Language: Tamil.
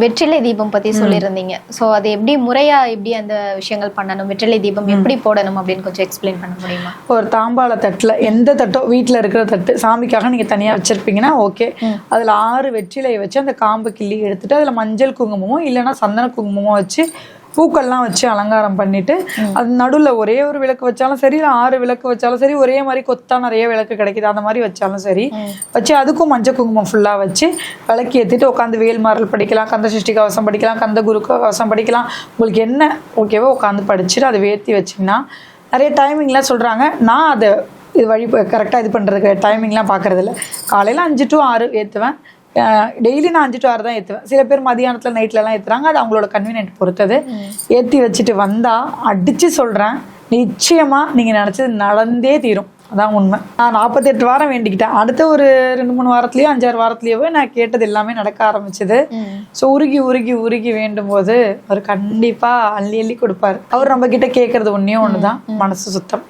வெற்றிலை தீபம் பத்தி சொல்லியிருந்தீங்க. ஸோ அது எப்படி முறையா எப்படி அந்த விஷயங்கள் பண்ணணும், வெற்றிலை தீபம் எப்படி போடணும் அப்படின்னு கொஞ்சம் எக்ஸ்பிளைன் பண்ண முடியுமா? ஒரு தாம்பாள தட்டில் எந்த தட்டோ வீட்டில் இருக்கிற தட்டு சாமிக்காக நீங்கள் தனியாக வச்சுருப்பீங்கன்னா ஓகே, அதில் 6 வெற்றிலையை வச்சு அந்த காம்பு கிள்ளி எடுத்துட்டு அதில் மஞ்சள் குங்குமமோ இல்லைன்னா சந்தன குங்குமமோ வச்சு பூக்கள்லாம் வச்சு அலங்காரம் பண்ணிட்டு அது நடுவில் ஒரே ஒரு விளக்கு வச்சாலும் சரி, இல்லை 6 விளக்கு வச்சாலும் சரி, ஒரே மாதிரி கொத்தா நிறைய விளக்கு கிடைக்குது அந்த மாதிரி வச்சாலும் சரி வச்சு அதுக்கும் மஞ்சள் குங்குமம் ஃபுல்லாக வச்சு விளக்கி ஏற்றிட்டு உட்காந்து வேல்மாறல் படிக்கலாம், கந்த சஷ்டி கவசம் படிக்கலாம், கந்த குரு கவசம் படிக்கலாம், உங்களுக்கு என்ன ஓகேவோ உட்காந்து படிச்சுட்டு அதை ஏற்றி வச்சிங்கன்னா நிறைய டைமிங்லாம் சொல்கிறாங்க. நான் அதை இது வழி கரெக்டாக இது பண்ணுறதுக்கு டைமிங்லாம் பார்க்குறதில்ல. காலையில் 5 to 6 ஏற்றுவேன். டெய்லி நான் 5 to 6 தான் ஏற்றுவேன். சில பேர் மதியானத்தில் நைட்லலாம் ஏற்றுறாங்க. அது அவங்களோட கன்வீனியன்ட் பொறுத்தது. ஏற்றி வச்சுட்டு வந்தால் அடித்து சொல்கிறேன், நிச்சயமாக நீங்கள் நினச்சது நடந்தே தீரும். அதான் உண்மை. நான் 48 வாரம் வேண்டிக்கிட்டேன். அடுத்த ஒரு 2-3 வாரத்துலேயோ 5-6 வாரத்துலேயோ நான் கேட்டது எல்லாமே நடக்க ஆரம்பிச்சது. ஸோ உருகி உருகி உருகி வேண்டும் போது அவர் கண்டிப்பாக அள்ளி அள்ளி கொடுப்பார். அவர் நம்ம கிட்ட கேட்கறது ஒன்றே ஒன்று தான், மனசு சுத்தம்.